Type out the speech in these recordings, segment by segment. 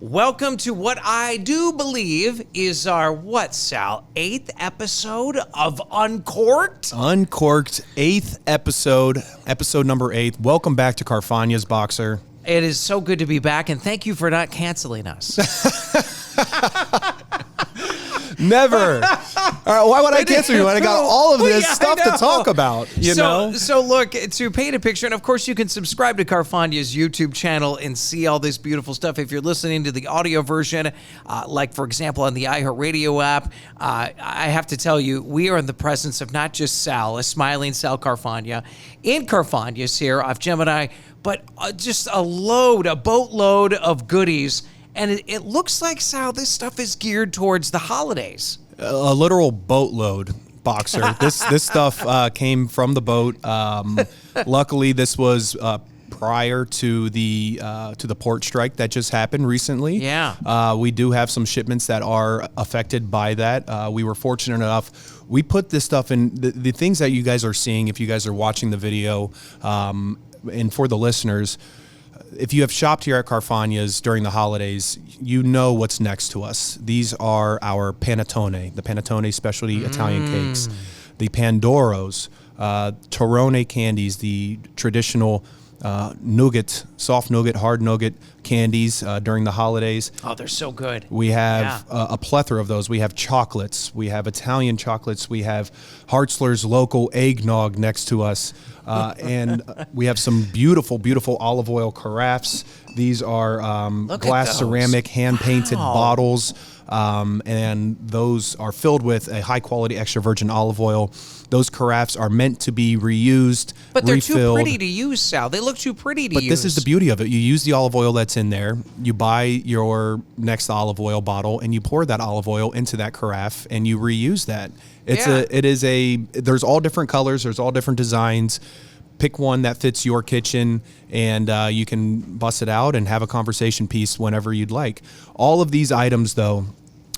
Welcome to what I do believe is our, Sal? 8th episode of Uncorked? Uncorked, 8th episode number 8. Welcome back to Carfagna's Boxer. It is so good to be back, and thank you for not canceling us. Never. Why would I cancel you when I got all of this stuff to talk about? You know? So look, to paint a picture, and of course you can subscribe to Carfagna's YouTube channel and see all this beautiful stuff. If you're listening to the audio version, like for example on the iHeartRadio app, I have to tell you, we are in the presence of not just Sal, a smiling Sal Carfagna, in Carfagna's here off Gemini, but just a boatload of goodies. And it looks like, Sal, this stuff is geared towards the holidays. A literal boatload, Boxer. This stuff came from the boat. Luckily, this was prior to the port strike that just happened recently. Yeah. We do have some shipments that are affected by that. We were fortunate enough. We put this stuff in the things that you guys are seeing. If you guys are watching the video, and for the listeners, if you have shopped here at Carfagna's during the holidays, you know what's next to us. These are our panettone, the panettone specialty Italian cakes, the Pandoros, Torrone candies, the traditional nougat, soft nougat, hard nougat candies during the holidays. Oh, they're so good. We have a plethora of those. We have chocolates. We have Italian chocolates. We have Hartzler's local eggnog next to us. And we have some beautiful, beautiful olive oil carafes. These are glass ceramic, hand-painted bottles. And those are filled with a high-quality extra virgin olive oil. Those carafes are meant to be reused, but they're refilled. Too pretty to use, Sal. They look too pretty to use. But this is the beauty of it. You use the olive oil that's in there. You buy your next olive oil bottle, and you pour that olive oil into that carafe, and you reuse that. There's all different colors. There's all different designs. Pick one that fits your kitchen, and you can bust it out and have a conversation piece whenever you'd like. All of these items, though,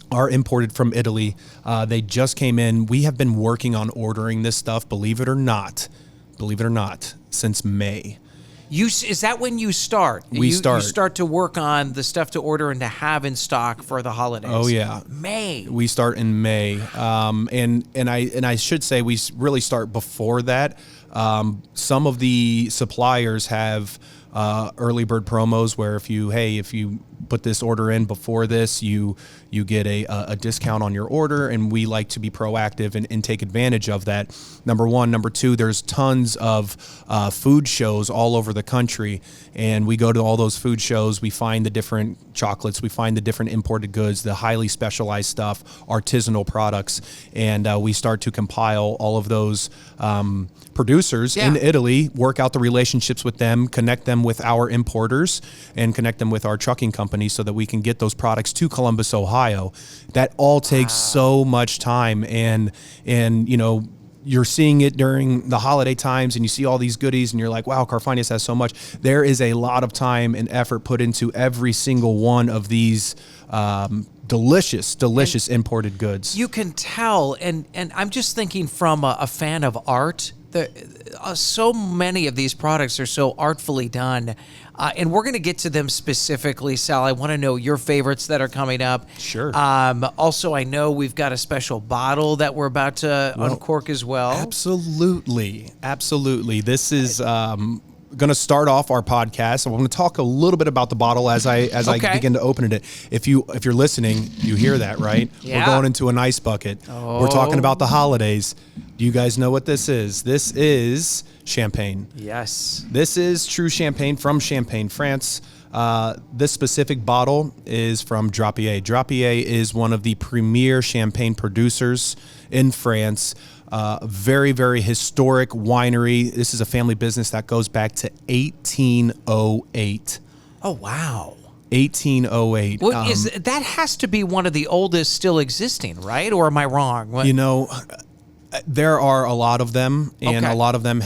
are imported from Italy. They just came in. We have been working on ordering this stuff, believe it or not, since May. Is that when you start? You start to work on the stuff to order and to have in stock for the holidays. Oh yeah, May. We start in May, and I should say we really start before that. Some of the suppliers have early bird promos where if you put this order in before this, you get a discount on your order, and we like to be proactive and take advantage of that. Number one. Number two, there's tons of food shows all over the country, and we go to all those food shows. We find the different chocolates, we find the different imported goods, the highly specialized stuff, artisanal products, and we start to compile all of those producers in Italy, work out the relationships with them, connect them with our importers, and connect them with our trucking company so that we can get those products to Columbus, Ohio. That all takes so much time, and you know, you're seeing it during the holiday times, and you see all these goodies, and you're like, wow, Carfagna's has so much. There is a lot of time and effort put into every single one of these delicious imported goods. You can tell, and I'm just thinking from a fan of art, so many of these products are so artfully done, and we're going to get to them specifically, Sal. I want to know your favorites that are coming up. Sure. Also, I know we've got a special bottle that we're about to uncork as well. Absolutely. This is going to start off our podcast. I want to talk a little bit about the bottle as I begin to open it. If you're listening, you hear that, right? Yeah. We're going into an ice bucket. Oh. We're talking about the holidays. Do you guys know what this is? This is champagne. Yes. This is true champagne from Champagne, France. This specific bottle is from Drapier. Drapier is one of the premier champagne producers in France. Very, very historic winery. This is a family business that goes back to 1808. Oh, wow. 1808. Well, that has to be one of the oldest still existing, right? Or am I wrong? You know, there are a lot of them, and a lot of them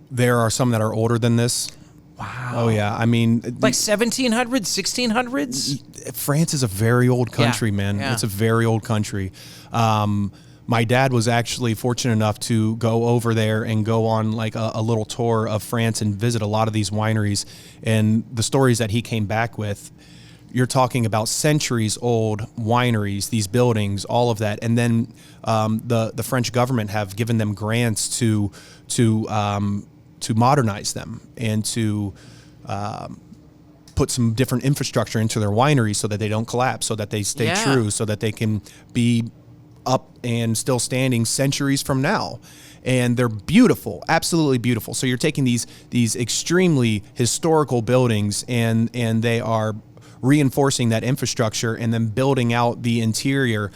there are some that are older than this. Wow. Oh, yeah. I mean, like 1700s, 1600s? France is a very old country, man. Yeah. It's a very old country. My dad was actually fortunate enough to go over there and go on like a little tour of France and visit a lot of these wineries. And the stories that he came back with, you're talking about centuries old wineries, these buildings, all of that, and then the French government have given them grants to modernize them and to put some different infrastructure into their wineries so that they don't collapse, so that they stay true, so that they can be up and still standing centuries from now. And they're beautiful, absolutely beautiful. So you're taking these extremely historical buildings and they are reinforcing that infrastructure and then building out the interior.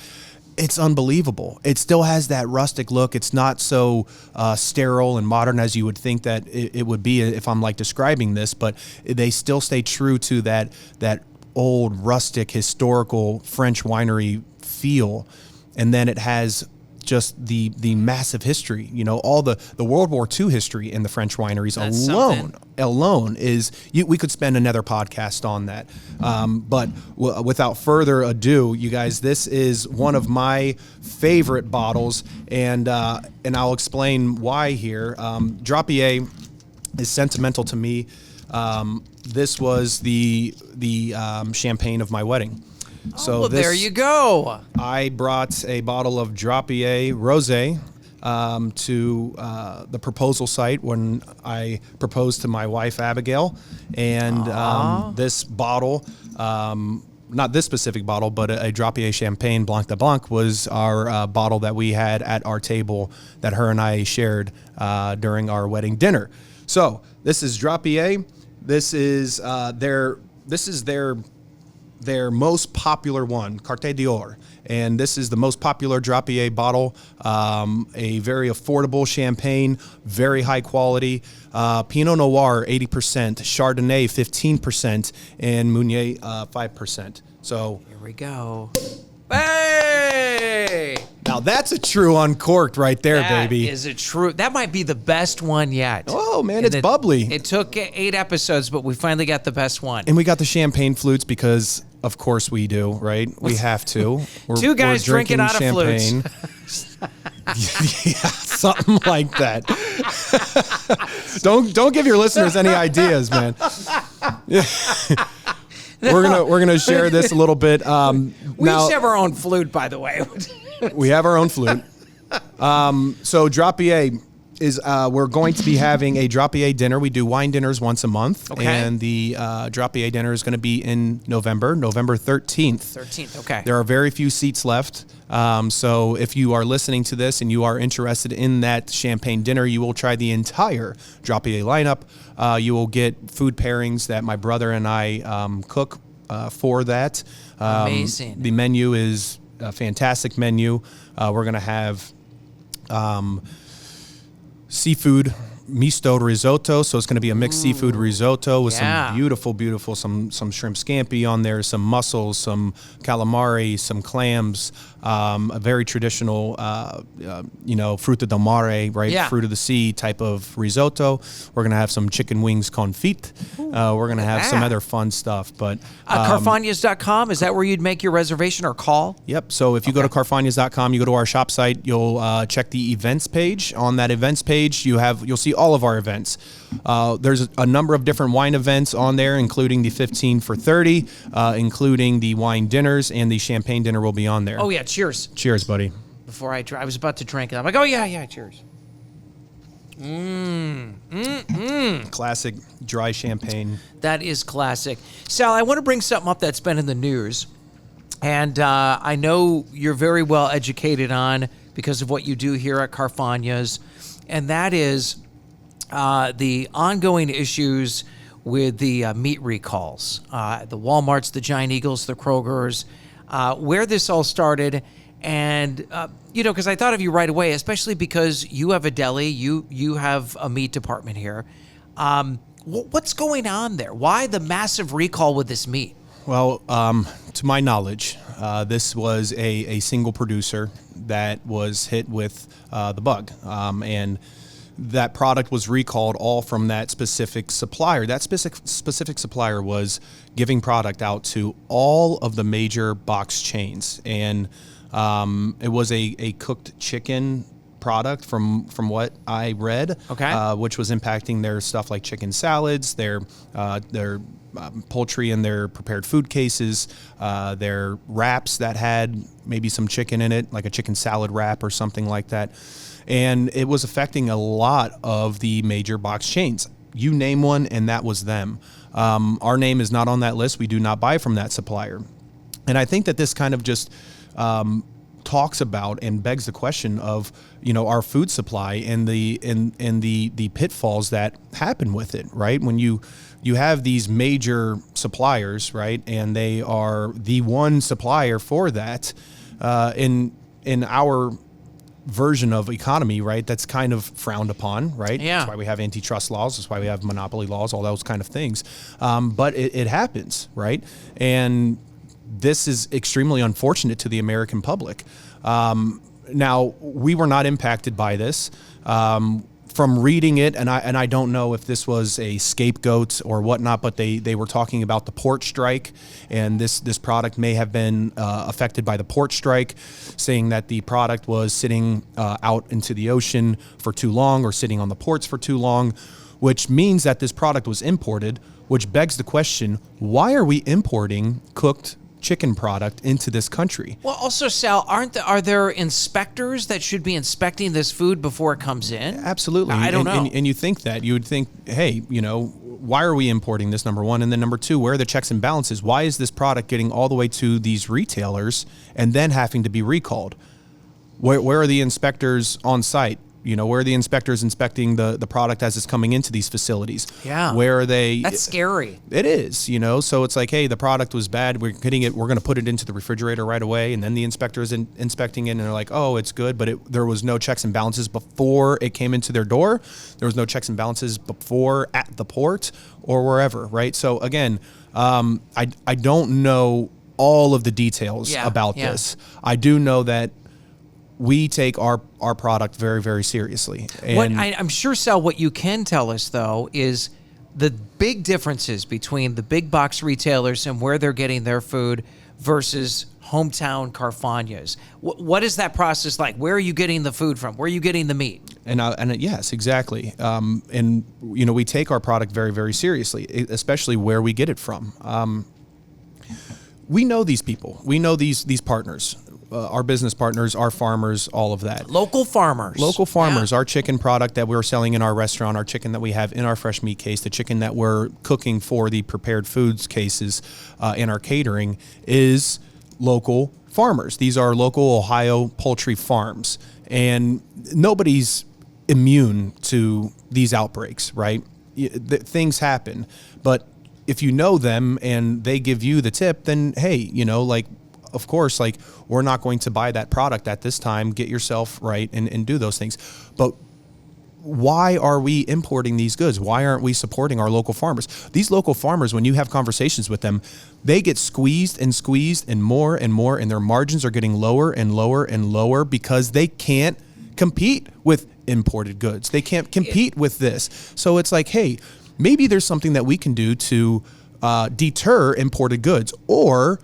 It's unbelievable. It still has that rustic look. It's not so sterile and modern as you would think that it would be if I'm like describing this, but they still stay true to that old rustic historical French winery feel. And then it has just the massive history, all the World War II history in the French wineries alone is, we could spend another podcast on that. But without further ado, you guys, this is one of my favorite bottles, and I'll explain why here. Drapier is sentimental to me. This was the champagne of my wedding. So well, there you go. I brought a bottle of Drapier Rosé to the proposal site when I proposed to my wife, Abigail. And this bottle, not this specific bottle, but a Drapier Champagne Blanc de Blanc was our bottle that we had at our table that her and I shared during our wedding dinner. So this is Drapier. This is their most popular one, Carte d'Or. And this is the most popular Drapier bottle, a very affordable champagne, very high quality. Pinot Noir, 80%, Chardonnay, 15%, and Meunier, 5%. So here we go. Hey! Now that's a true Uncorked right there, baby. That is a true. That might be the best one yet. Oh, man, it's bubbly. It took 8 episodes, but we finally got the best one. And we got the champagne flutes because, of course, we do, right? We have to. Two guys drinking out of flutes. Yeah, something like that. Don't give your listeners any ideas, man. We're gonna share this a little bit. We each have our own flute, by the way. We have our own flute. So Drapier is we're going to be having a Drapier dinner. We do wine dinners once a month, and the Drapier dinner is going to be in November 13th. 13th, okay. There are very few seats left. So if you are listening to this and you are interested in that champagne dinner, you will try the entire Drapier lineup. You will get food pairings that my brother and I cook for that. Amazing. The menu is a fantastic menu. We're going to have seafood misto risotto, so it's going to be a mixed seafood risotto with some beautiful, some shrimp scampi on there, some mussels, some calamari, some clams, a very traditional, fruta del mare, right? Yeah. Fruit of the sea type of risotto. We're going to have some chicken wings confit. We're going to have some other fun stuff. But Carfagnas.com, is that where you'd make your reservation or call? Yep. So if you go to Carfagnas.com, you go to our shop site, you'll check the events page. On that events page, you'll see all of our events. There's a number of different wine events on there, including the 15 for 30, including the wine dinners, and the champagne dinner will be on there. Oh, yeah. Cheers. Cheers, buddy. Before I was about to drink it. I'm like, oh, yeah, cheers. Classic dry champagne. That is classic. Sal, I want to bring something up that's been in the news. And I know you're very well educated on because of what you do here at Carfagna's. And that is the ongoing issues with the meat recalls. The Walmarts, the Giant Eagles, the Krogers, where this all started. And, because I thought of you right away, especially because you have a deli, you have a meat department here. What's going on there? Why the massive recall with this meat? Well, to my knowledge, this was a single producer that was hit with the bug. And that product was recalled all from that specific supplier. That specific supplier was giving product out to all of the major box chains. And it was a cooked chicken product from what I read, which was impacting their stuff like chicken salads, their poultry in their prepared food cases, their wraps that had maybe some chicken in it, like a chicken salad wrap or something like that. And it was affecting a lot of the major box chains. You name one, and that was them. Our name is not on that list. We do not buy from that supplier. And I think that this kind of just talks about and begs the question of, our food supply and the pitfalls that happen with it, right? When you have these major suppliers, right, and they are the one supplier for that, in our version of economy, right, that's kind of frowned upon, right? Yeah. That's why we have antitrust laws. That's why we have monopoly laws, all those kind of things. But it happens, right? And this is extremely unfortunate to the American public. Now, we were not impacted by this. From reading it, and I don't know if this was a scapegoat or whatnot, but they were talking about the port strike, and this product may have been affected by the port strike, saying that the product was sitting out into the ocean for too long or sitting on the ports for too long, which means that this product was imported, which begs the question, why are we importing cooked chicken product into this country? Well, also, Sal, are there inspectors that should be inspecting this food before it comes in? Absolutely. I don't know. And you think that. You would think, hey, why are we importing this, number one? And then number two, where are the checks and balances? Why is this product getting all the way to these retailers and then having to be recalled? Where are the inspectors on site? Where are the inspectors inspecting the product as it's coming into these facilities? Yeah. Where are they? That's scary. It is, so it's like, hey, the product was bad. We're going to put it into the refrigerator right away. And then the inspector is inspecting it and they're like, oh, it's good. But there was no checks and balances before it came into their door. There was no checks and balances before at the port or wherever. Right. So again, I don't know all of the details about this. I do know that we take our product very, very seriously. And I'm sure, Sal, what you can tell us, though, is the big differences between the big box retailers and where they're getting their food versus hometown Carfagnas. What is that process like? Where are you getting the food from? Where are you getting the meat? And yes, exactly. And we take our product very, very seriously, especially where we get it from. We know these people. We know these partners. Our business partners, our farmers, all of that. Local farmers. Our chicken product that we're selling in our restaurant, our chicken that we have in our fresh meat case, the chicken that we're cooking for the prepared foods cases in our catering is local farmers. These are local Ohio poultry farms. And nobody's immune to these outbreaks, right? Things happen. But if you know them and they give you the tip, then hey, of course, we're not going to buy that product at this time. Get yourself right and do those things. But why are we importing these goods? Why aren't we supporting our local farmers? These local farmers, when you have conversations with them, they get squeezed and more, and their margins are getting lower and lower and lower because they can't compete with imported goods. They can't compete with this. So it's like, hey, maybe there's something that we can do to deter imported goods or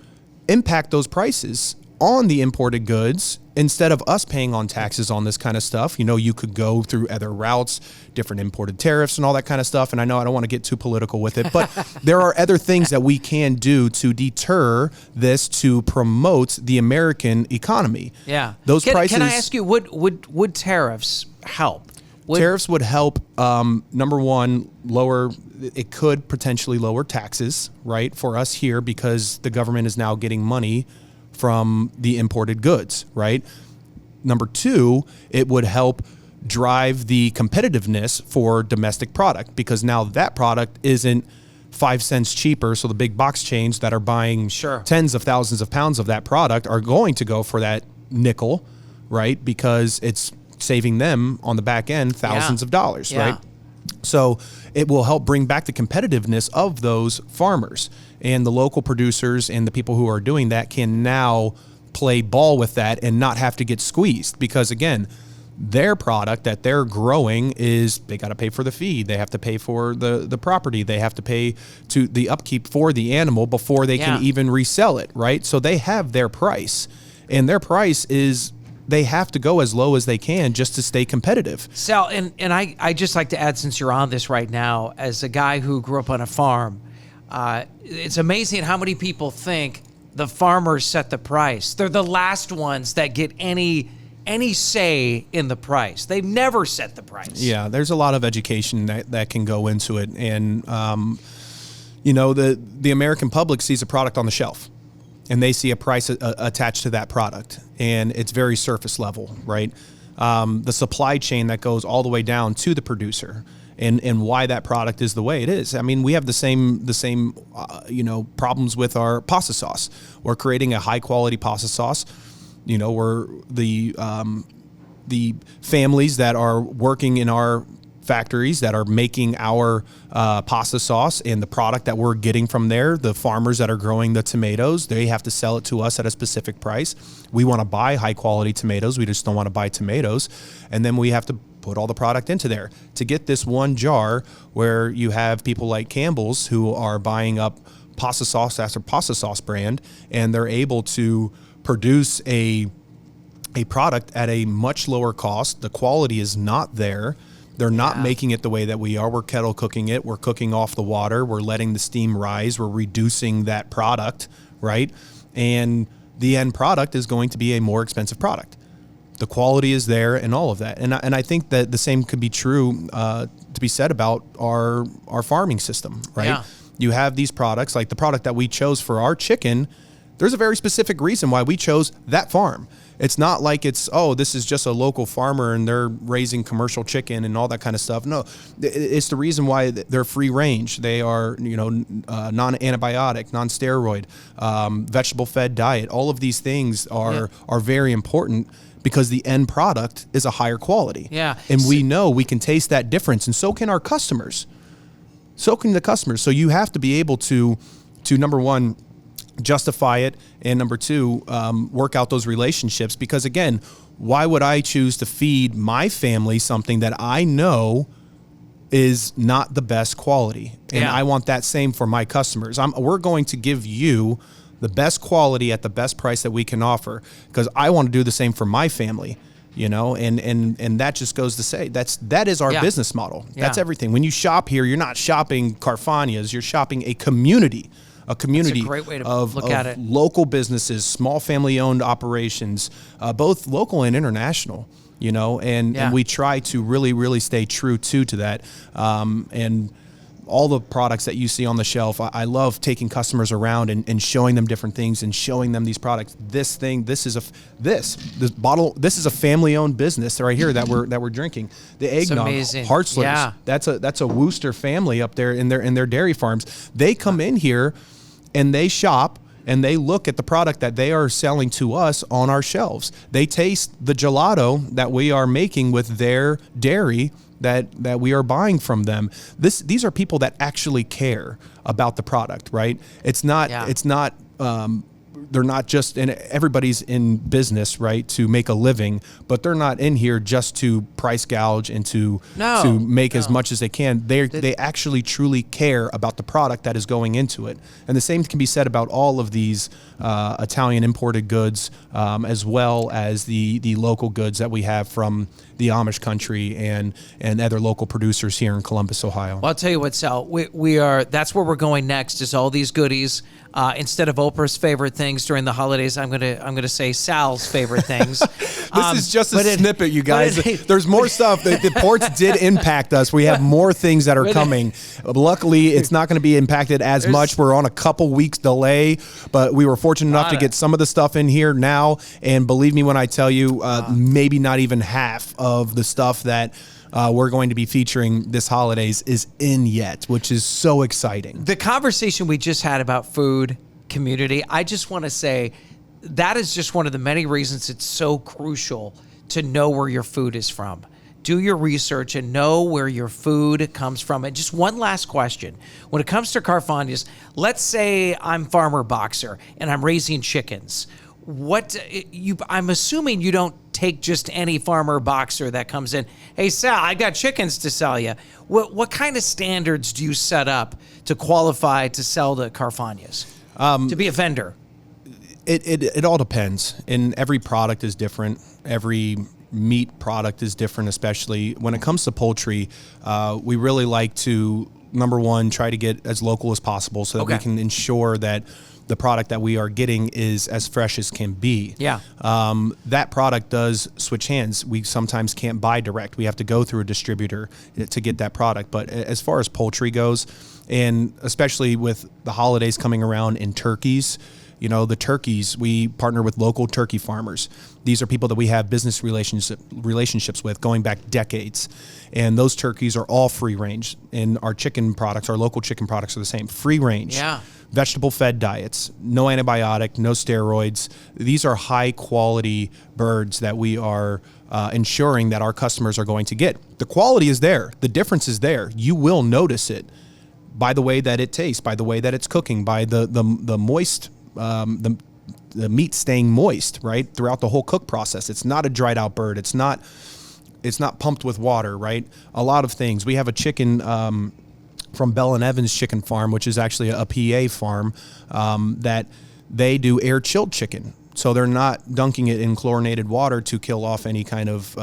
impact those prices on the imported goods instead of us paying on taxes on this kind of stuff. You could go through other routes, different imported tariffs and all that kind of stuff. And I know I don't want to get too political with it, but there are other things that we can do to deter this, to promote the American economy. Yeah. Those prices. Can I ask you, would tariffs help? Tariffs would help, number one, it could potentially lower taxes, right, for us here because the government is now getting money from the imported goods, right? Number two, it would help drive the competitiveness for domestic product because now that product isn't 5 cents cheaper. So the big box chains that are buying tens of thousands of pounds of that product are going to go for that nickel, right? Because it's saving them on the back end thousands of dollars, right? So it will help bring back the competitiveness of those farmers, and the local producers and the people who are doing that can now play ball with that and not have to get squeezed because, again, their product that they're growing is they got to pay for the feed. They have to pay for the property. They have to pay to the upkeep for the animal before they can even resell it, right? So they have their price, and their price is they have to go as low as they can just to stay competitive. Sal, and I just like to add, since you're on this right now, as a guy who grew up on a farm, it's amazing how many people think the farmers set the price. They're the last ones that get any say in the price. They've never set the price. Yeah, there's a lot of education that can go into it. And, you know, the American public sees a product on the shelf and they see a price attached to that product. And it's very surface level, right? The supply chain that goes all the way down to the producer and why that product is the way it is. I mean, we have the same you know, problems with our pasta sauce. We're creating a high quality pasta sauce. You know, we're the families that are working in our factories that are making our pasta sauce and the product that we're getting from there, the farmers that are growing the tomatoes, they have to sell it to us at a specific price. We want to buy high quality tomatoes. We just don't want to buy tomatoes. And then we have to put all the product into there to get this one jar where you have people like Campbell's who are buying up pasta sauce after pasta sauce brand, and they're able to produce a product at a much lower cost. The quality is not there. They're not making it the way that we are. We're kettle cooking it. We're cooking off the water. We're letting the steam rise. We're reducing that product, right? And the end product is going to be a more expensive product. The quality is there and all of that. And I think that the same could be true to be said about our farming system, right? Yeah. You have these products, like the product that we chose for our chicken. There's a very specific reason why we chose that farm. It's not like it's, oh, this is just a local farmer and they're raising commercial chicken and all that kind of stuff. No, it's the reason why they're free range. They are, you know, non-antibiotic, non-steroid, vegetable-fed diet. All of these things are very important because the end product is a higher quality. Yeah. And we know we can taste that difference, and so can our customers. So can the customers. So you have to be able to number one, justify it, and number two, work out those relationships. Because again, why would I choose to feed my family something that I know is not the best quality? And I want that same for my customers. We're going to give you the best quality at the best price that we can offer, because I want to do the same for my family. You know, and that just goes to say that is our business model. That's everything. When you shop here, you're not shopping Carfagna's, you're shopping a community. A community of local businesses, small family-owned operations, both local and international, you know, and we try to really, really stay true to that. And all the products that you see on the shelf, I love taking customers around and showing them different things and showing them these products. This is a family-owned business right here that we're drinking. The eggnog, Hartzler's, that's a Wooster family up there in their dairy farms. They come in here and they shop and they look at the product that they are selling to us on our shelves. They taste the gelato that we are making with their dairy that we are buying from them. These are people that actually care about the product, right? It's not they're not just, and everybody's in business, right, to make a living, but they're not in here just to price gouge and to make as much as they can. They actually truly care about the product that is going into it. And the same can be said about all of these Italian imported goods, as well as the local goods that we have from the Amish country and other local producers here in Columbus, Ohio. Well, I'll tell you what, Sal, that's where we're going next, is all these goodies. Instead of Oprah's favorite things during the holidays, I'm gonna say Sal's favorite things. This is just a snippet, you guys. There's more stuff. The ports did impact us. We have more things that are coming. Luckily, it's not going to be impacted as much. We're on a couple weeks delay, but we were fortunate enough to get some of the stuff in here now. And believe me when I tell you, maybe not even half of the stuff that we're going to be featuring this holidays is in yet, which is so exciting. The conversation we just had about food, community, I just want to say that is just one of the many reasons it's so crucial to know where your food is from. Do your research and know where your food comes from. And just one last question. When it comes to Carfagna's, let's say I'm Farmer Boxer and I'm raising chickens. I'm assuming you don't take just any Farmer Boxer that comes in. Hey, Sal, I got chickens to sell you. What kind of standards do you set up to qualify to sell to Carfagna's? To be a vendor? It all depends. And every product is different. Every meat product is different, especially when it comes to poultry. We really like to number one, try to get as local as possible so that we can ensure that the product that we are getting is as fresh as can be. Yeah. That product does switch hands. We sometimes can't buy direct. We have to go through a distributor to get that product. But as far as poultry goes, and especially with the holidays coming around and turkeys, you know, the turkeys, we partner with local turkey farmers. These are people that we have business relationships with going back decades. And those turkeys are all free range. And our chicken products, our local chicken products are the same. Free range. Yeah. Vegetable fed diets, no antibiotic, no steroids. These are high quality birds that we are ensuring that our customers are going to get. The quality is there. The difference is there. You will notice it by the way that it tastes, by the way that it's cooking, by the moist, the meat staying moist, right, throughout the whole cook process. It's not a dried out bird. It's not pumped with water, right? A lot of things. We have a chicken from Bell and Evans Chicken Farm, which is actually a PA farm, that they do air chilled chicken. So they're not dunking it in chlorinated water to kill off any kind of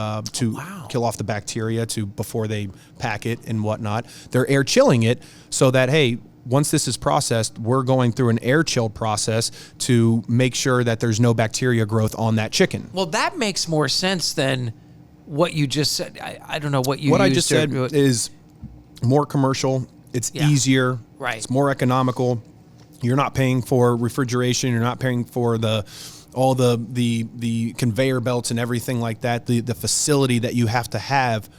kill off the bacteria before they pack it and whatnot. They're air chilling it so that, hey, once this is processed, we're going through an air chilled process to make sure that there's no bacteria growth on that chicken. Well, that makes more sense than what you just said. I don't know what you. What I just said is more commercial. It's easier. Right. It's more economical. You're not paying for refrigeration. You're not paying for all the conveyor belts and everything like that. The facility that you have to have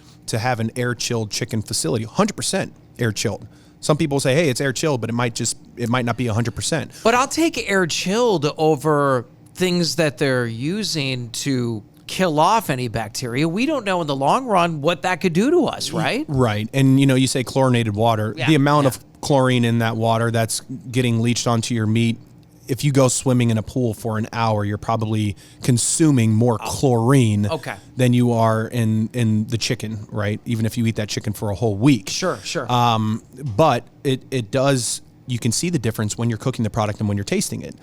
an air chilled chicken facility, 100% air chilled. Some people say, hey, it's air chilled, but it might not be 100%. But I'll take air chilled over things that they're using to kill off any bacteria. We don't know in the long run what that could do to us, right? Right. And, you say chlorinated water. Yeah, the amount of chlorine in that water that's getting leached onto your meat, if you go swimming in a pool for an hour, you're probably consuming more chlorine than you are in the chicken, right? Even if you eat that chicken for a whole week. Sure. But it does, you can see the difference when you're cooking the product and when you're tasting it.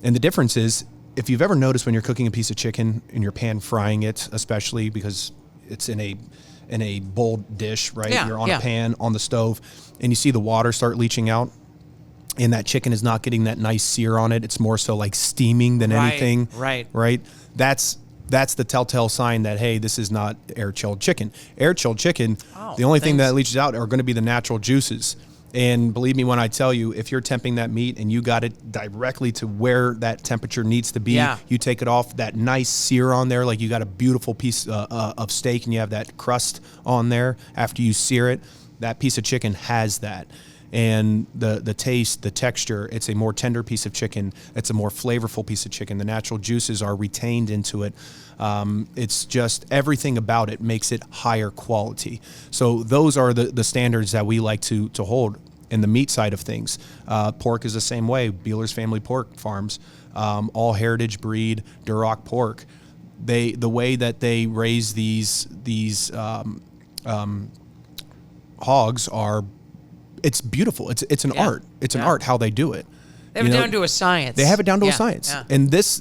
And the difference is, if you've ever noticed when you're cooking a piece of chicken in your pan, frying it, especially because it's in a bowl dish, right? Yeah, you're on a pan on the stove, and you see the water start leaching out, and that chicken is not getting that nice sear on it. It's more so like steaming than anything. Right. That's the telltale sign that, hey, this is not air chilled chicken. Air chilled chicken, the only thing that leaches out are going to be the natural juices. And believe me when I tell you, if you're temping that meat and you got it directly to where that temperature needs to be, you take it off, that nice sear on there, like you got a beautiful piece of steak and you have that crust on there after you sear it, that piece of chicken has that. And the taste, the texture, it's a more tender piece of chicken. It's a more flavorful piece of chicken. The natural juices are retained into it. It's just everything about it makes it higher quality. So those are the standards that we like to hold in the meat side of things. Pork is the same way. Beeler's Family Pork Farms, all heritage breed Duroc pork. The way that they raise these hogs are, it's beautiful. It's an art. It's an art how they do it. They have it down to a science. They have it down to a science. Yeah. And this,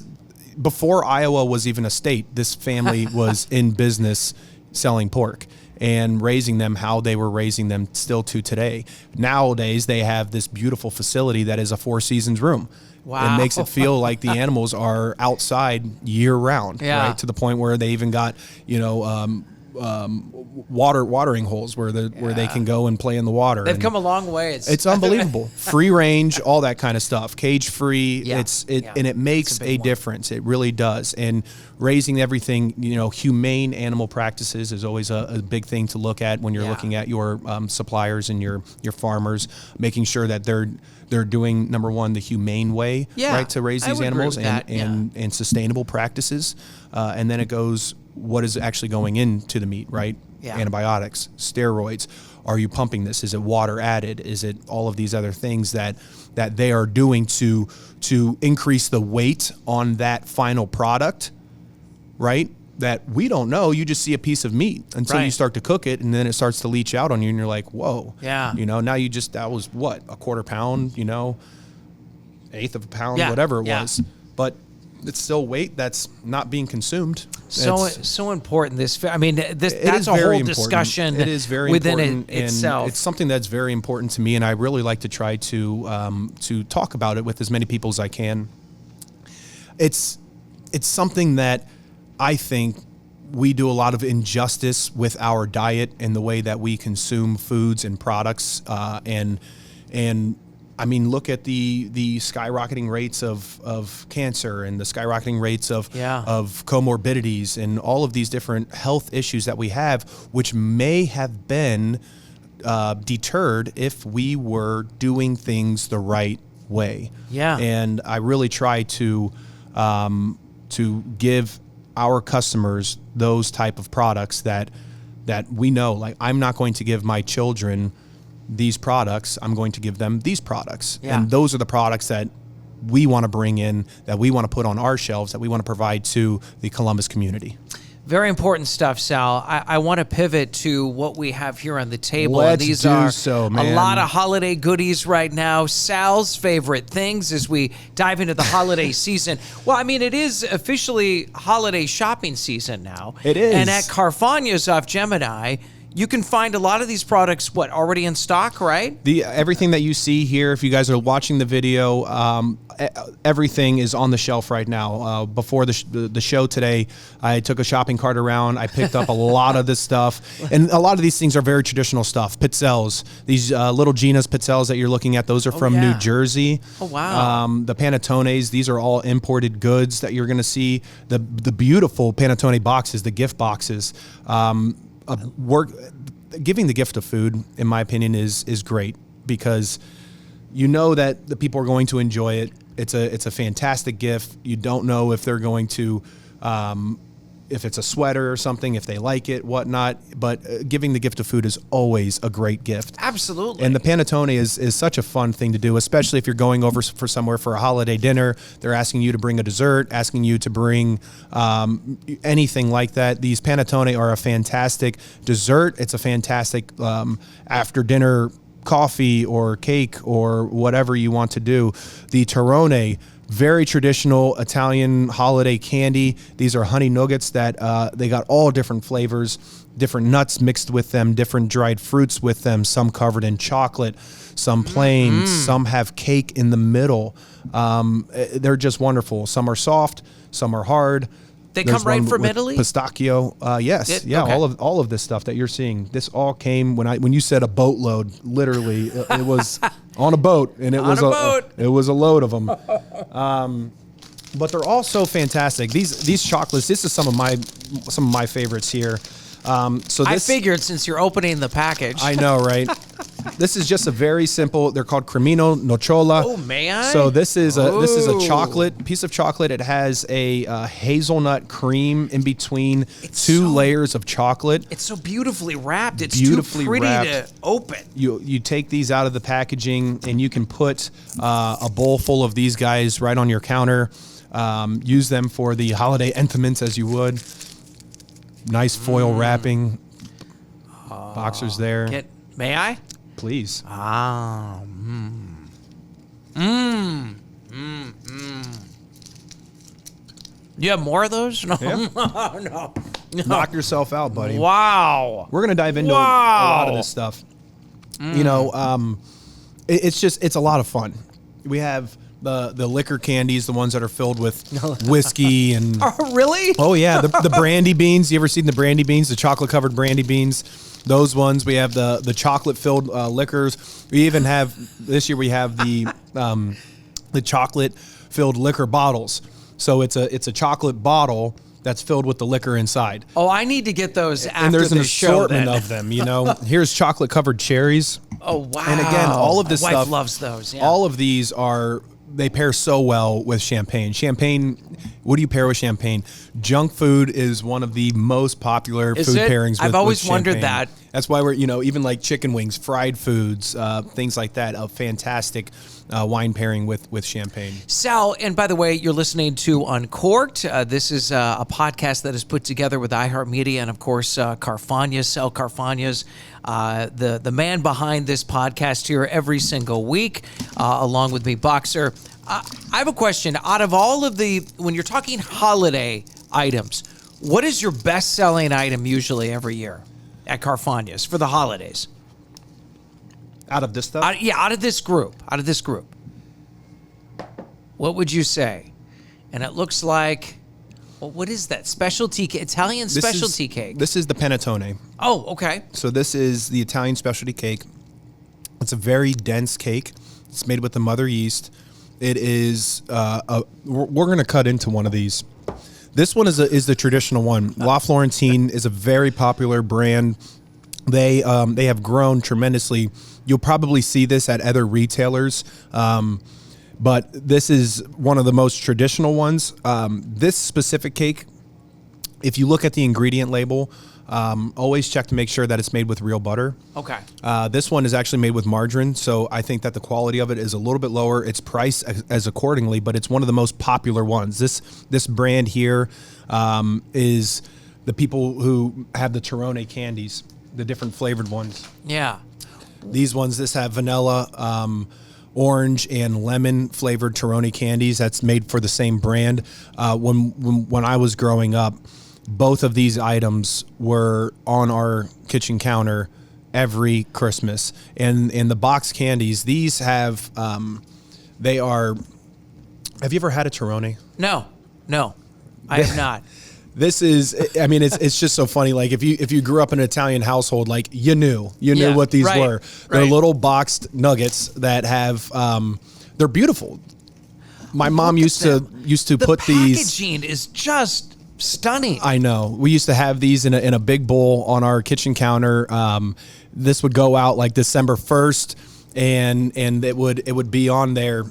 before Iowa was even a state, this family was in business selling pork and raising them how they were raising them still to today. Nowadays, they have this beautiful facility that is a Four Seasons room. Wow. It makes it feel like the animals are outside year round, right? To the point where they even got, watering holes where they can go and play in the water. They've come a long way. It's unbelievable. Free range, all that kind of stuff. Cage free. And it makes a difference. It really does. And raising everything, humane animal practices is always a big thing to look at when you're looking at your suppliers and your farmers, making sure that they're doing, number one, the humane way, right, to raise these animals and sustainable practices. And then it goes, what is actually going into the meat, right? Antibiotics, steroids. Are you pumping this? Is it water added? Is it all of these other things that they are doing to increase the weight on that final product, right? That we don't know. You just see a piece of meat until you start to cook it, and then it starts to leach out on you, and you're like, whoa. Yeah. Now that was what, a quarter pound, eighth of a pound, whatever it was. But it's still weight that's not being consumed. So important. I mean, that's a whole discussion. It is very within important itself. And it's something that's very important to me, and I really like to try to talk about it with as many people as I can. It's something that I think we do a lot of injustice with our diet and the way that we consume foods and products, and I mean, look at the skyrocketing rates of cancer and the skyrocketing rates of comorbidities and all of these different health issues that we have, which may have been deterred if we were doing things the right way. Yeah. And I really try to give our customers those type of products that we know, like, I'm not going to give my children these products, I'm going to give them these products. Yeah. And those are the products that we want to bring in, that we want to put on our shelves, that we want to provide to the Columbus community. Very important stuff, Sal. I want to pivot to what we have here on the table. Let's and these do are so, a man. lot of holiday goodies right now. Sal's favorite things as we dive into the holiday season. Well, I mean, it is officially holiday shopping season now. It is. And at Carfagna's off Gemini, you can find a lot of these products, already in stock, right? Everything that you see here, if you guys are watching the video, everything is on the shelf right now. Before the show today, I took a shopping cart around. I picked up a lot of this stuff. And a lot of these things are very traditional stuff. Pizzelles, these little Gina's pizzelles that you're looking at, those are from New Jersey. Oh, wow. The panettones, these are all imported goods that you're going to see. The beautiful panettone boxes, the gift boxes. Giving the gift of food, in my opinion, is great, because you know that the people are going to enjoy it. It's a fantastic gift. You don't know if they're going to, if it's a sweater or something, if they like it, whatnot. But giving the gift of food is always a great gift. Absolutely. And the panettone is such a fun thing to do, especially if you're going over for somewhere for a holiday dinner. They're asking you to bring a dessert, asking you to bring anything like that. These panettone are a fantastic dessert. It's a fantastic after dinner coffee or cake or whatever you want to do. The Torrone, very traditional Italian holiday candy. These are honey nuggets that they got all different flavors, different nuts mixed with them, different dried fruits with them, some covered in chocolate, some plain, some have cake in the middle. They're just wonderful. Some are soft, some are hard. They come right from Italy? Pistachio, yes. Okay. All of this stuff that you're seing. This all came when you said a boatload, literally it was on a boat, and it was a load of them. But they're all so fantastic. These chocolates, this is some of my favorites here. I figured, since you're opening the package. I know, right? This is just a very simple. They're called cremino nocciola. Oh man! So this is a piece of chocolate. It has a hazelnut cream in between two layers of chocolate. It's so beautifully wrapped. It's too pretty to open. You take these out of the packaging, and you can put a bowl full of these guys right on your counter. Use them for the holiday entertainments as you would. Nice foil wrapping. Boxers there. May I? Please. You have more of those? No. Yeah. No. Knock yourself out, buddy. Wow. We're going to dive into a lot of this stuff. You know, it's a lot of fun. We have the liquor candies, the ones that are filled with whiskey and... Oh, really? Oh, yeah. The brandy beans. You ever seen the brandy beans? The chocolate-covered brandy beans? Those ones. We have the chocolate-filled liquors. We even have... This year we have the chocolate-filled liquor bottles. So it's a chocolate bottle that's filled with the liquor inside. Oh, I need to get those after and there's an the show, assortment of them, you know. Here's chocolate-covered cherries. Oh, wow. And again, all of this My stuff... wife loves those, yeah. All of these are... They pair so well with champagne. Champagne, what do you pair with champagne? Junk food is one of the most popular food pairings with I've always with wondered that. That's why we're, even like chicken wings, fried foods, things like that, a fantastic wine pairing with champagne. Sal, and by the way, you're listening to Uncorked. This is a podcast that is put together with iHeartMedia and, of course, Sal Carfagna's the man behind this podcast here every single week, along with me, Boxer. I have a question. Out of all of when you're talking holiday items, What is your best-selling item usually every year at Carfagna's for the holidays? Out of this stuff? Out of this group. What would you say? And it looks like, well, what is that? Italian specialty cake. This is the panettone. Oh, okay. So this is the Italian specialty cake. It's a very dense cake. It's made with the mother yeast. It is, we're going to cut into one of these. This one is the traditional one. La Florentine is a very popular brand. They have grown tremendously. You'll probably see this at other retailers, but this is one of the most traditional ones. This specific cake, if you look at the ingredient label, always check to make sure that it's made with real butter. Okay. This one is actually made with margarine, so I think that the quality of it is a little bit lower. It's priced as accordingly, but it's one of the most popular ones. This brand here is the people who have the Torrone candies, the different flavored ones. Yeah. This have vanilla, orange, and lemon flavored Torrone candies. That's made for the same brand. When I was growing up, both of these items were on our kitchen counter every Christmas. And the box candies, these have, have you ever had a Torrone? No, I have not. This is, I mean, it's just so funny. Like if you grew up in an Italian household, like you knew what these were. They're little boxed nuggets that have, they're beautiful. My mom used to put these. The packaging is just stunning. I know. We used to have these in a big bowl on our kitchen counter. This would go out like December 1st, and it would be on there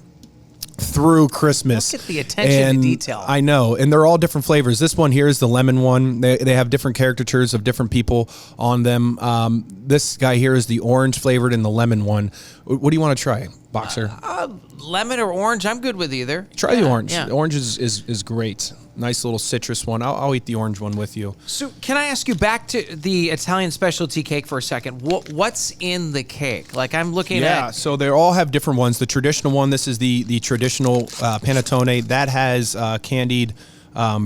through Christmas. Look at the attention to detail. I know, and they're all different flavors. This one here is the lemon one. They have different caricatures of different people on them. This guy here is the orange flavored and the lemon one. What do you want to try, Boxer? Lemon or orange? I'm good with either. Try the orange. Yeah. The orange is great. Nice little citrus one. I'll eat the orange one with you. So can I ask you back to the Italian specialty cake for a second? What's in the cake? Like I'm looking at. Yeah, so they all have different ones. The traditional one, this is the traditional panettone. That has candied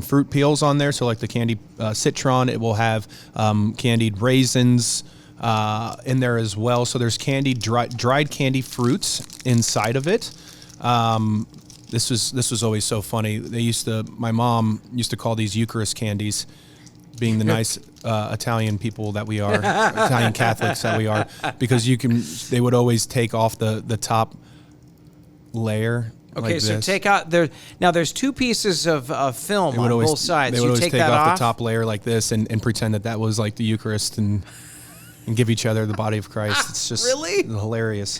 fruit peels on there. So like the candied citron, it will have candied raisins in there as well. So there's candied dried candy fruits inside of it. This was always so funny. My mom used to call these Eucharist candies, being the nice Italian people that we are, Italian Catholics that we are, because they would always take off the top layer. Okay, like so this. take out now there's two pieces of film on both sides. They would always take that off the top layer like this and pretend that was like the Eucharist and give each other the body of Christ. It's just really hilarious.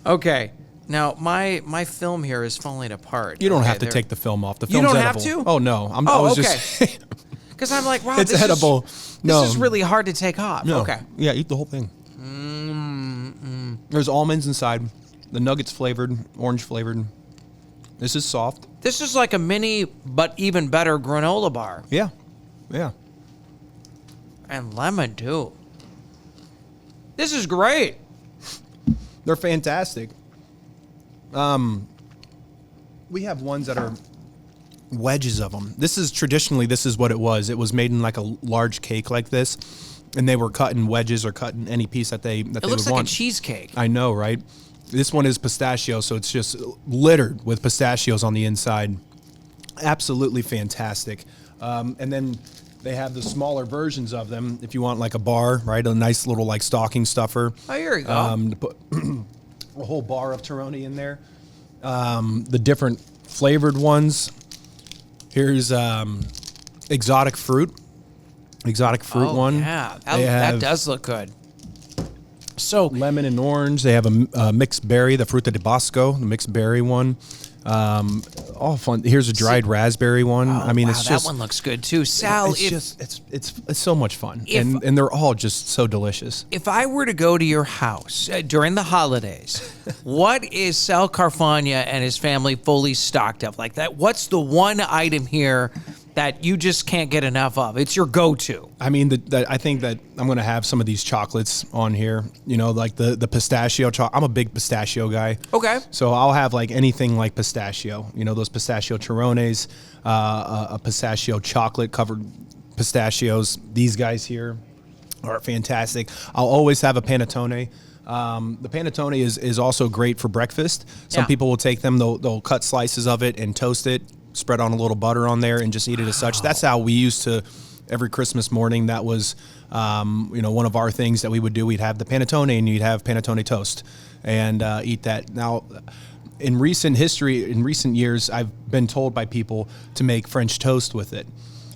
Okay. Now, my film here is falling apart. You don't have to take the film off. The film's you don't edible. have to? Oh, no. Okay. Because I'm like, wow, it's edible. This is really hard to take off. No. Okay. Yeah, eat the whole thing. There's almonds inside. The nuggets flavored, orange flavored. This is soft. This is like a mini, but even better granola bar. Yeah. Yeah. And lemon, too. This is great. They're fantastic. We have ones that are wedges of them. This is what it was. It was made in like a large cake like this, and they were cut in wedges or cut in any piece that they would want. It looks like a cheesecake. I know, right? This one is pistachio, so it's just littered with pistachios on the inside. Absolutely fantastic. And then they have the smaller versions of them if you want like a bar, right? A nice little like stocking stuffer. Oh, here you go. To put a whole bar of Torrone in there. The different flavored ones. Here's exotic fruit one. Yeah, that does look good. So lemon and orange. They have a mixed berry, the Fruta di Bosco, the mixed berry one. All fun. Here's a dried raspberry one. I mean, it's just that one looks good too. Sal, it's so much fun, and they're all just so delicious. If I were to go to your house during the holidays, what is Sal Carfagna and his family fully stocked of like that? What's the one item here that you just can't get enough of? It's your go-to. I mean, I think that I'm going to have some of these chocolates on here. You know, like the pistachio chocolate. I'm a big pistachio guy. Okay. So I'll have like anything like pistachio. You know, those pistachio Torrones, a pistachio chocolate covered pistachios. These guys here are fantastic. I'll always have a panettone. The panettone is also great for breakfast. Some people will take them, they'll cut slices of it and toast it, spread on a little butter on there, and just eat it as such. That's how we used to, every Christmas morning, that was one of our things that we would do. We'd have the panettone and you'd have panettone toast and eat that. Now, in recent years, I've been told by people to make French toast with it.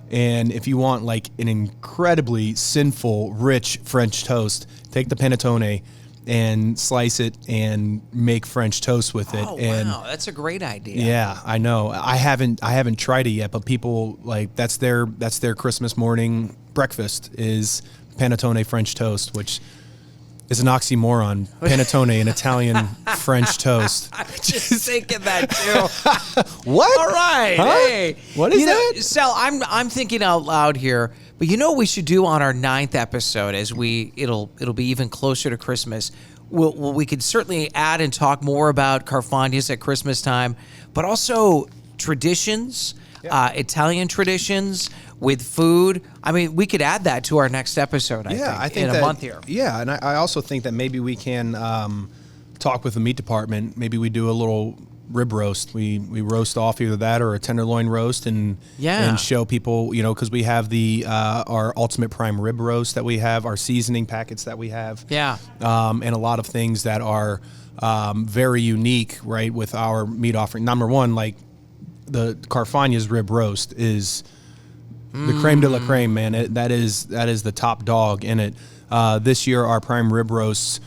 And if you want like an incredibly sinful, rich French toast, take the panettone and slice it and make French toast with it. Oh, and wow, that's a great idea. Yeah, I know. I haven't tried it yet, but people like that's their Christmas morning breakfast is panettone French toast, which is an oxymoron. Panettone, an Italian French toast. I was just thinking that too. What? All right. Huh? Hey. What is that? Sal, I'm thinking out loud here, but you know what we should do on our 9th episode as it'll be even closer to Christmas. We could certainly add and talk more about Carfagna's at Christmas time, but also traditions, Italian traditions with food. I mean, we could add that to our next episode, I think in a month here. Yeah, and I also think that maybe we can talk with the meat department. Maybe we do a little rib roast. We roast off either that or a tenderloin roast and show people, because we have our ultimate prime rib roast that we have, our seasoning packets that we have. Yeah. And a lot of things that are very unique, right, with our meat offering. Number one, like the Carfagna's rib roast is the creme de la creme, man. That is the top dog in it. This year, our prime rib roasts,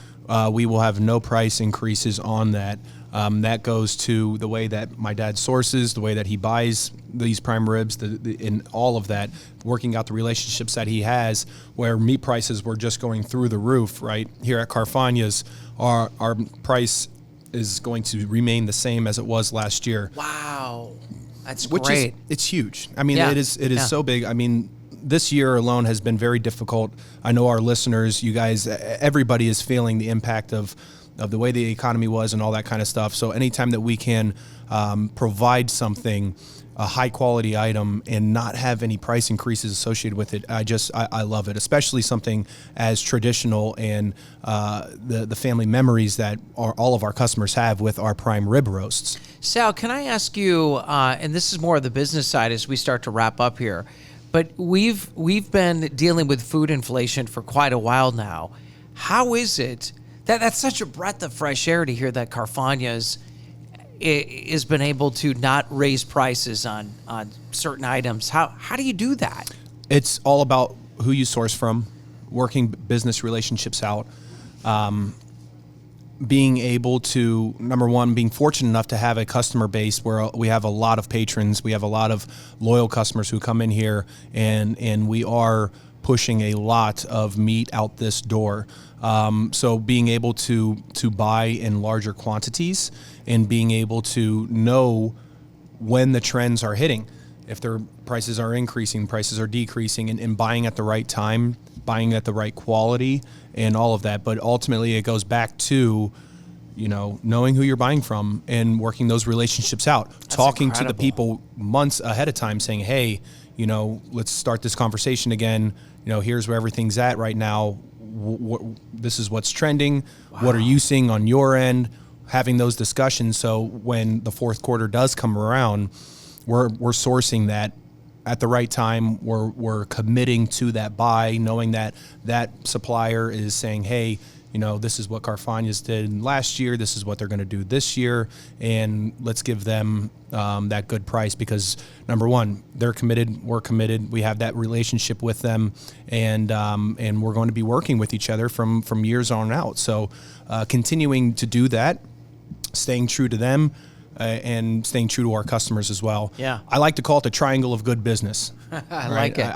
we will have no price increases on that. That goes to the way that my dad sources, the way that he buys these prime ribs, and all of that, working out the relationships that he has, where meat prices were just going through the roof, right? Here at Carfagna's, our price is going to remain the same as it was last year. Wow. That's great. It's huge. I mean, it is so big. I mean, this year alone has been very difficult. I know our listeners, you guys, everybody is feeling the impact of the way the economy was and all that kind of stuff. So anytime that we can provide something, a high quality item, and not have any price increases associated with it, I love it, especially something as traditional and the family memories that all of our customers have with our prime rib roasts. Sal, can I ask you, and this is more of the business side as we start to wrap up here, but we've been dealing with food inflation for quite a while now. How is it that's such a breath of fresh air to hear that Carfagna's has been able to not raise prices on certain items? How do you do that? It's all about who you source from, working business relationships out, being able to, number one, being fortunate enough to have a customer base where we have a lot of patrons, we have a lot of loyal customers who come in here, and we are pushing a lot of meat out this door. So being able to buy in larger quantities and being able to know when the trends are hitting, if their prices are increasing, prices are decreasing, and buying at the right time, buying at the right quality, and all of that. But ultimately, it goes back to, knowing who you're buying from and working those relationships out, talking to the people months ahead of time, saying, hey, let's start this conversation again. Here's where everything's at right now. This is what's trending. Wow. What are you seeing on your end? Having those discussions, so when the fourth quarter does come around, we're sourcing that at the right time. We're committing to that buy, knowing that supplier is saying, hey, this is what Carfagna's did last year. This is what they're going to do this year, and let's give them that good price because, number one, they're committed. We're committed. We have that relationship with them, and we're going to be working with each other from years on out. So, continuing to do that, staying true to them, and staying true to our customers as well. Yeah, I like to call it the triangle of good business. I like it.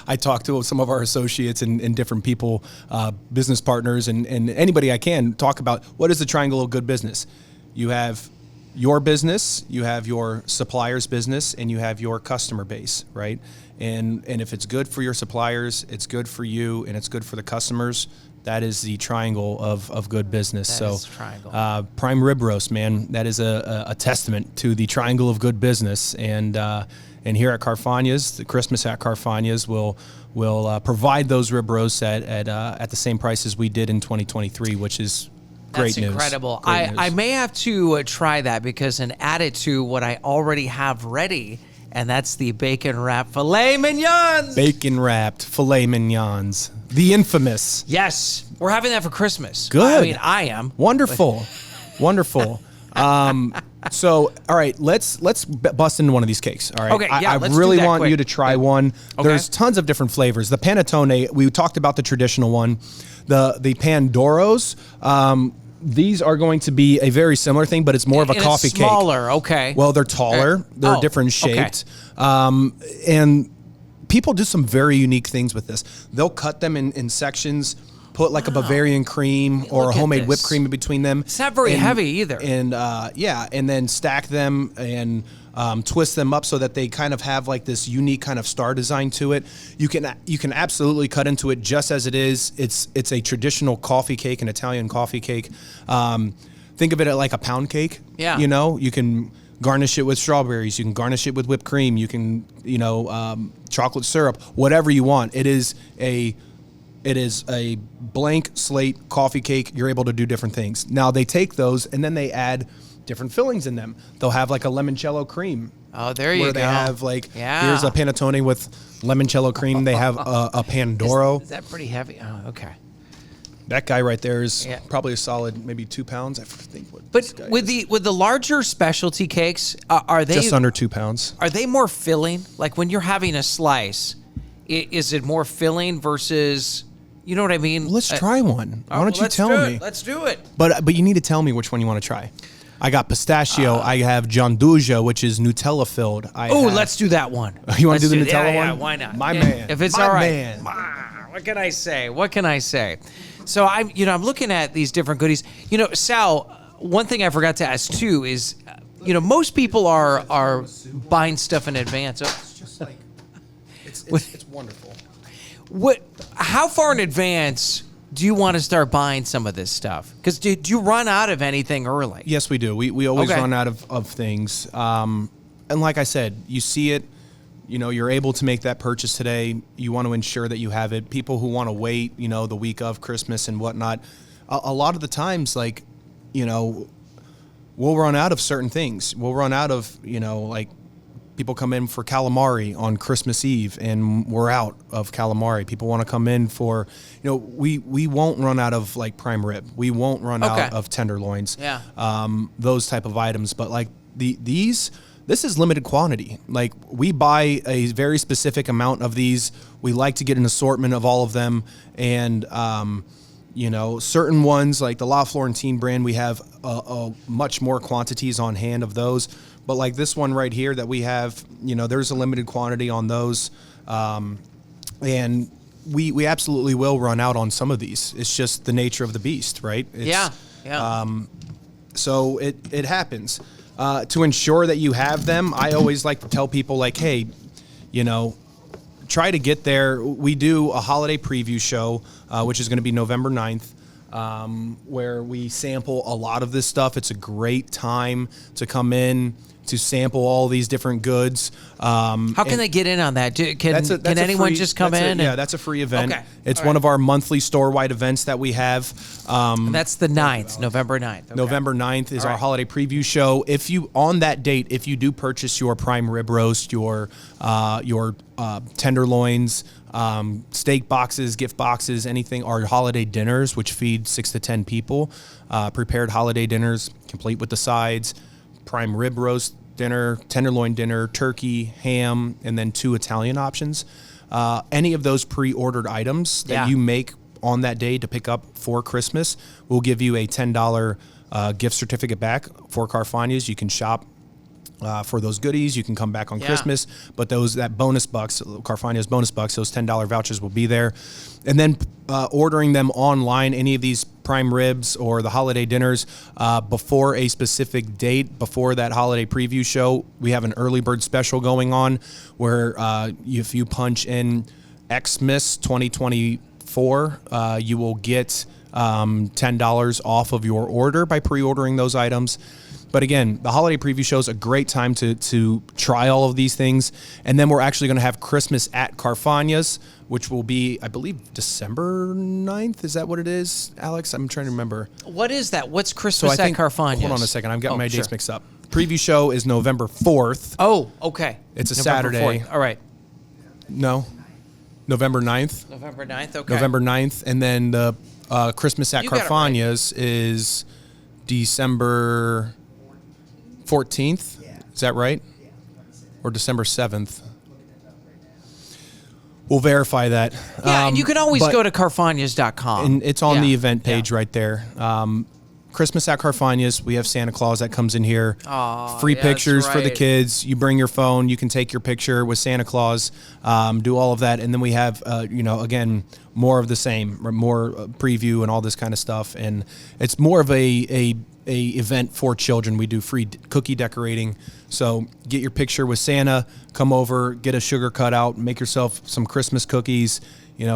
I talk to some of our associates and different people, business partners, and anybody I can talk about what is the triangle of good business. You have your business, you have your supplier's business, and you have your customer base, right? And if it's good for your suppliers, it's good for you, and it's good for the customers, That is the triangle of good business. That is the triangle. Prime rib roast, man. That is a testament to the triangle of good business. And here at Carfagna's, the Christmas at Carfagna's will provide those rib roasts at the same price as we did in 2023, which is great news. That's incredible. Great news. I may have to try that and add it to what I already have ready, and that's the bacon wrapped filet mignons. Bacon wrapped filet mignons, the infamous. Yes, we're having that for Christmas. Good. I mean, I am. Wonderful, wonderful. So, all right, let's bust into one of these cakes. All right. Okay, yeah, I let's really do that want quick. you to try one. Okay. There's tons of different flavors. The panettone, we talked about the traditional one. The Pandoros, these are going to be a very similar thing, but it's more of a And coffee it's cake. smaller, okay. Well, they're taller. Okay. They're Oh, different okay. shaped. And people do some very unique things with this. They'll cut them in sections, put like a Bavarian cream or Look a at homemade this. whipped cream in between them. It's not very heavy either. And and then stack them and twist them up so that they kind of have like this unique kind of star design to it. You can absolutely cut into it just as it is. It's a traditional coffee cake, an Italian coffee cake. Think of it like a pound cake. Yeah. You know, you can garnish it with strawberries. You can garnish it with whipped cream. You can, chocolate syrup, whatever you want. It is a blank slate coffee cake. You're able to do different things. Now they take those and then they add different fillings in them. They'll have like a limoncello cream. Oh, there you go. Where they have like, Yeah. here's a panettone with limoncello cream. They have a Pandoro. Is that pretty heavy? Oh, okay. That guy right there is Yeah. probably a solid maybe 2 pounds. I think what But this guy with is. the larger specialty cakes, are they Just under 2 pounds. Are they more filling? Like when you're having a slice, is it more filling versus, you know what I mean? Let's try one. Why don't you let's tell do me? it. Let's do it. But you need to tell me which one you want to try. I got pistachio. I have gianduja, which is Nutella filled. Oh, let's do that one. You want Let's to do the it. Nutella Yeah, one? Yeah, why not? My Yeah, man. If it's My all right. man. What can I say? What can I say? So I'm looking at these different goodies. Sal, one thing I forgot to ask too is, most people are buying stuff in advance. It's just like it's wonderful. How far in advance do you want to start buying some of this stuff? Because do you run out of anything early? Yes, we do. We always Okay. run out of things. And like I said, you see it. You're able to make that purchase today. You want to ensure that you have it. People who want to wait, the week of Christmas and whatnot, a lot of the times, like, we'll run out of certain things. We'll run out of, like people come in for calamari on Christmas Eve and we're out of calamari. People want to come in for, we won't run out of like prime rib. We won't run out of tenderloins. Yeah. Those type of items. But like this is limited quantity. Like we buy a very specific amount of these. We like to get an assortment of all of them. And, certain ones like the La Florentine brand, we have a much more quantities on hand of those. But like this one right here that we have, there's a limited quantity on those. And we absolutely will run out on some of these. It's just the nature of the beast, right? Yeah. So it happens. To ensure that you have them, I always like to tell people like, hey, try to get there. We do a holiday preview show, which is going to be November 9th, where we sample a lot of this stuff. It's a great time to come in to sample all these different goods. How can they get in on that? Can anyone just come in? Yeah, that's a free event. Okay. It's All one right. of our monthly store-wide events that we have. And that's the 9th, November 9th. Okay. November 9th is All our right. holiday preview show. On that date, if you do purchase your prime rib roast, your tenderloins, steak boxes, gift boxes, anything, our holiday dinners, which feed 6 to 10 people, prepared holiday dinners, complete with the sides, prime rib roast dinner, tenderloin dinner, turkey, ham, and then 2 Italian options. Any of those pre-ordered items that you make on that day to pick up for Christmas, we'll give you a $10 gift certificate back for Carfagna's. You can shop for those goodies. You can come back on Christmas, but that bonus bucks, Carfagna's bonus bucks, those $10 vouchers will be there. And then ordering them online, any of these prime ribs or the holiday dinners before a specific date, before that holiday preview show, we have an early bird special going on where if you punch in Xmas 2024 4, you will get $10 off of your order by pre-ordering those items. But again, the holiday preview show is a great time to try all of these things. And then we're actually going to have Christmas at Carfagna's, which will be, I believe, December 9th. Is that what it is, Alex? I'm trying to remember. What is that? What's Christmas at Carfagna's? Hold on a second. I'm getting my dates mixed up. Preview show is November 4th. Oh, okay. It's a November Saturday. 4th. All right. No. November 9th. November 9th, okay. November 9th. And then the Christmas at Carfagna's is December 14th. Is that right? Or December 7th? We'll verify that. Yeah, and you can always go to carfagnas.com. And it's on the event page right there. Christmas at Carfagna's. We have Santa Claus that comes in here. Free pictures for the kids. You bring your phone. You can take your picture with Santa Claus. Do all of that. And then we have, again, more of the same, more preview and all this kind of stuff. And it's more of a event for children. We do free cookie decorating. So get your picture with Santa, come over, get a sugar cutout, make yourself some Christmas cookies,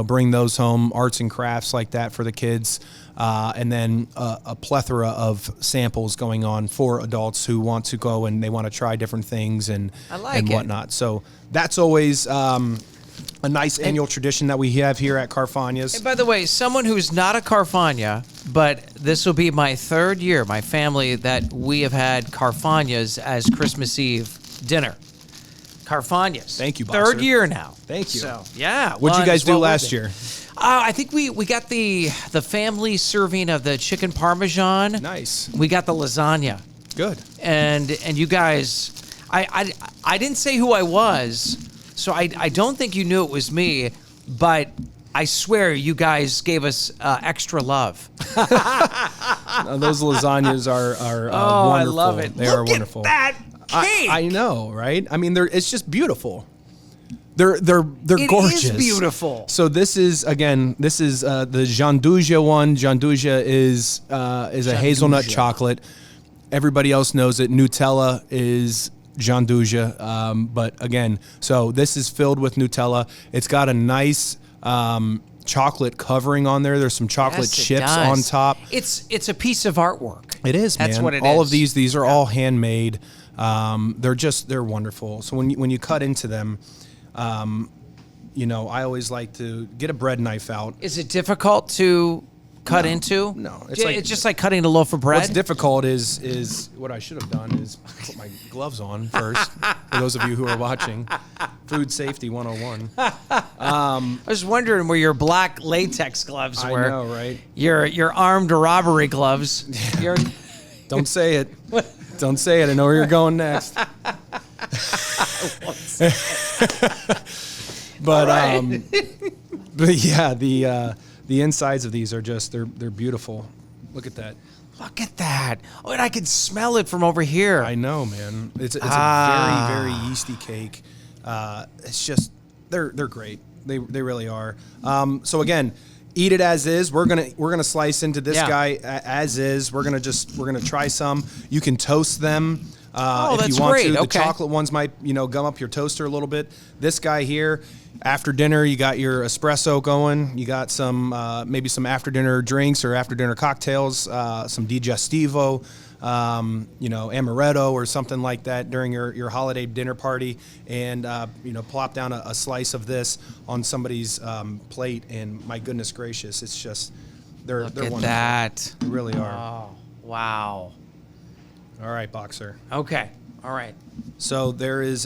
bring those home, arts and crafts like that for the kids. And then a plethora of samples going on for adults who want to go and they want to try different things and whatnot. So that's always a nice annual tradition that we have here at Carfagna's. And by the way, someone who's not a Carfagna, but this will be my 3rd year, my family, that we have had Carfagna's as Christmas Eve dinner. Carfagna's. Thank you, Boxer. 3rd year now. Thank you. So, yeah. What'd you guys do last year? I think we got the family serving of the chicken parmesan. Nice. We got the lasagna. Good. And you guys, I didn't say who I was, so I don't think you knew it was me, but I swear you guys gave us extra love. Those lasagnas are wonderful. I love it. They are wonderful. Look at that cake. I know, right? I mean, it's just beautiful. They're gorgeous. It is beautiful. So this is the Gianduja one. Gianduja is a hazelnut chocolate. Everybody else knows it. Nutella is Gianduja. But again, so this is filled with Nutella. It's got a nice chocolate covering on there. There's some chocolate chips on top. It's a piece of artwork. It is, man. That's what it is. All of these are all handmade. They're wonderful. So when you cut into them, I always like to get a bread knife out. Is it difficult to cut into? No, it's just like cutting a loaf of bread. What's difficult is what I should have done is put my gloves on first. For those of you who are watching, Food Safety 101. I was wondering where your black latex gloves were. I know, right? Your armed robbery gloves. Don't say it. Don't say it. I know where you're going next. But yeah, the insides of these are just they're beautiful. Look at that. Look at that. Oh, and I can smell it from over here. I know, man. It's a very, very yeasty cake. It's just they're great. They really are. So again, eat it as is. We're gonna slice into this guy as is. We're gonna try some. You can toast them. If you want to. The chocolate ones might, gum up your toaster a little bit. This guy here, after dinner, you got your espresso going. You got some, maybe some after dinner drinks or after dinner cocktails, some digestivo, amaretto or something like that during your holiday dinner party. And, plop down a slice of this on somebody's plate. And my goodness gracious, it's just, they're wonderful. Look at that. They really are. Oh, wow. All right, Boxer. Okay. All right. So there's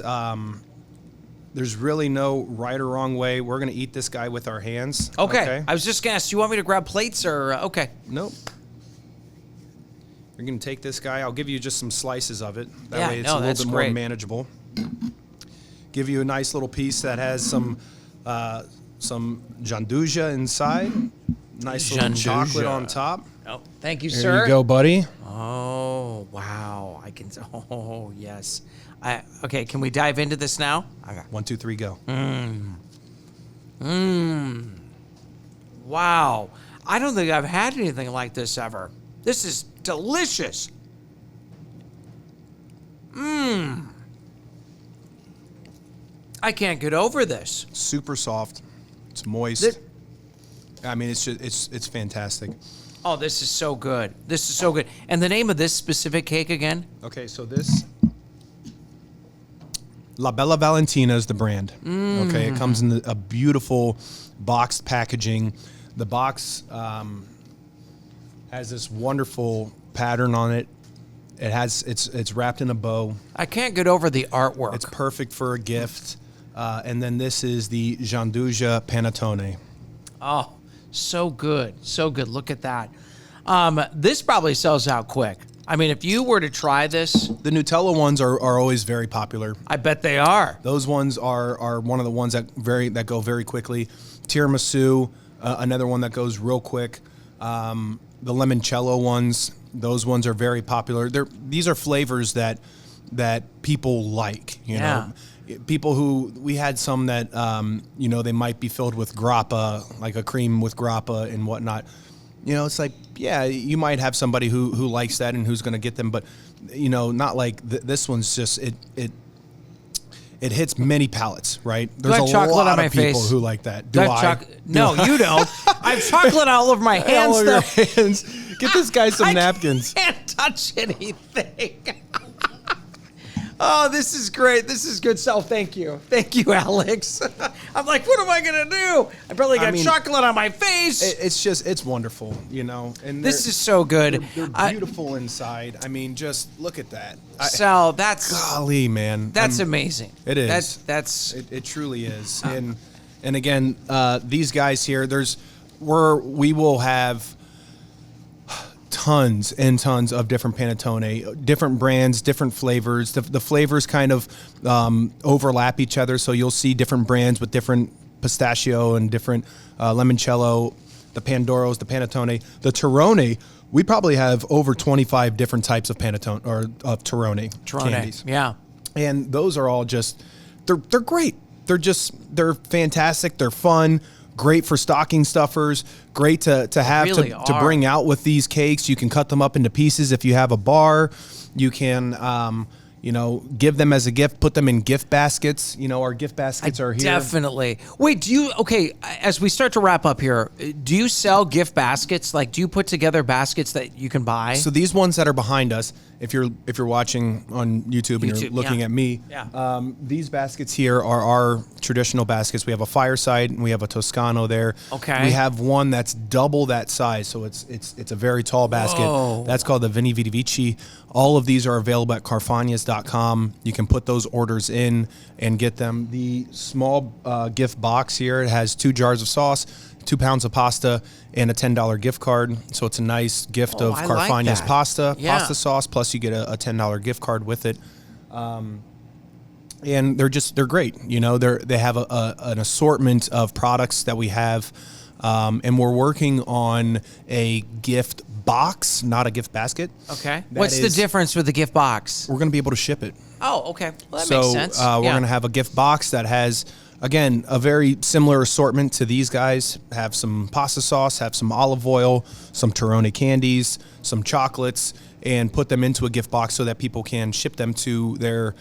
really no right or wrong way. We're going to eat this guy with our hands. Okay. I was just going to ask, do you want me to grab plates or, okay. Nope. You're going to take this guy. I'll give you just some slices of it. That way it's a little bit more manageable. Give you a nice little piece that has some Gianduja inside. Nice little chocolate on top. Oh, thank you, sir. There you go, buddy. Oh, wow. Oh, yes. Okay, can we dive into this now? Okay. 1, 2, 3, go. Wow. I don't think I've had anything like this ever. This is delicious. I can't get over this. Super soft. It's moist. I mean, it's fantastic. Oh, this is so good. This is so good. And the name of this specific cake again? Okay, so this La Bella Valentina is the brand. Okay, it comes in a beautiful boxed packaging. The box has this wonderful pattern on it. It's wrapped in a bow. I can't get over the artwork. It's perfect for a gift. And then this is the Gianduja Panettone. Oh, so good. So good. Look at that. This probably sells out quick. I mean, if you were to try this, The Nutella ones are always very popular. I bet they are. Those ones are one of the ones that go very quickly. Tiramisu, another one that goes real quick. The limoncello ones, those ones are very popular. These are flavors that people like. You know, people who we had some that they might be filled with grappa, like a cream with grappa and whatnot. You know, it's like, yeah, you might have somebody who likes that and who's going to get them, but not like this one's just it hits many palates, right? There's I have chocolate lot on my of people face? who like that. Do I? No, you don't. I have chocolate all over my hands. All over your hands. Get this guy some napkins. I can't touch anything. Oh, this is great. This is good, Sal. Thank you. Thank you, Alex. I'm like, what am I going to do? I probably got chocolate on my face. It's wonderful, And this is so good. They're beautiful inside. I mean, just look at that. Sal, that's... Golly, man. That's amazing. It is. It truly is. And again, these guys here, we will have tons and tons of different panettone, different brands, different flavors. The flavors kind of overlap each other, so you'll see different brands with different pistachio and different limoncello, the Pandoros, the panettone, the Torrone. We probably have over 25 different types of panettone or of Torrone candies. Yeah, and those are all just they're great. They're fantastic. They're fun. Great for stocking stuffers. Great to have really to bring out with these cakes. You can cut them up into pieces if you have a bar. You can give them as a gift. Put them in gift baskets. Our gift baskets are here. Definitely. Wait, as we start to wrap up here, do you sell gift baskets? Like, do you put together baskets that you can buy? So these ones that are behind us, if you're watching on YouTube and you're looking at me, these baskets here are our traditional baskets. We have a fireside and we have a Toscano there. Okay. We have one that's double that size, so it's a very tall basket. Whoa. That's called the Vini Vidi Vici. All of these are available at carfagnas.com. You can put those orders in and get them. The small gift box here, it has 2 jars of sauce, 2 pounds of pasta, and a $10 gift card. So it's a nice gift of Carfagna's pasta sauce, plus you get a $10 gift card with it. And they're great. They have an assortment of products that we have, and we're working on a gift box, not a gift basket. Okay. What's the difference with the gift box? We're going to be able to ship it. Oh, okay. Well, that makes sense. We're going to have a gift box that has, again, a very similar assortment to these guys. Have some pasta sauce, have some olive oil, some Torrone candies, some chocolates, and put them into a gift box so that people can ship them to their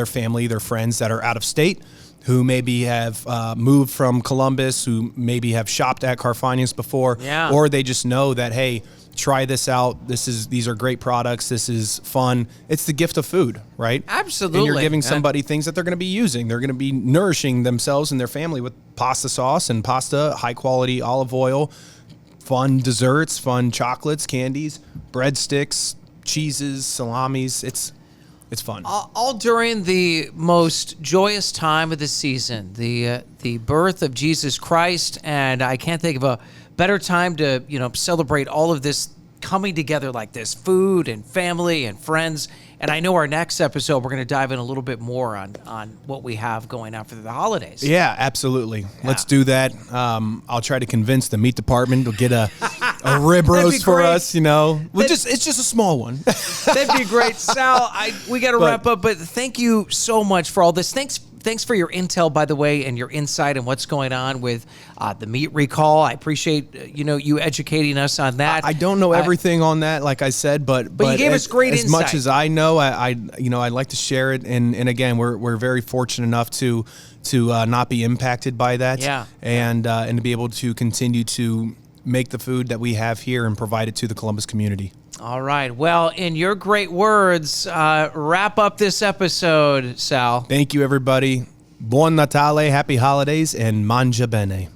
family, their friends that are out of state, who maybe have moved from Columbus, who maybe have shopped at Carfagna's before, or they just know that, hey, try this out. These are great products. This is fun. It's the gift of food, right? Absolutely. And you're giving somebody things that they're going to be using. They're going to be nourishing themselves and their family with pasta sauce and pasta, high quality olive oil, fun desserts, fun chocolates, candies, breadsticks, cheeses, salamis. It's fun. All during the most joyous time of the season, the birth of Jesus Christ, and I can't think of a better time to celebrate all of this coming together like this, food and family and friends. And I know our next episode, we're going to dive in a little bit more on what we have going on for the holidays. Yeah, absolutely. Let's do that. I'll try to convince the meat department to get a rib roast for us, it's just a small one. That'd be great. Sal, we got to wrap up, but thank you so much for all this. Thanks thanks for your intel, by the way, and your insight and what's going on with the meat recall. I appreciate you educating us on that. I don't know everything on that, like I said, but you gave us great as insight. much as I know, I'd like to share it. And again, we're very fortunate enough to not be impacted by that. Yeah. And to be able to continue to make the food that we have here and provide it to the Columbus community. All right. Well, in your great words, wrap up this episode, Sal. Thank you, everybody. Buon Natale, happy holidays, and mangia bene.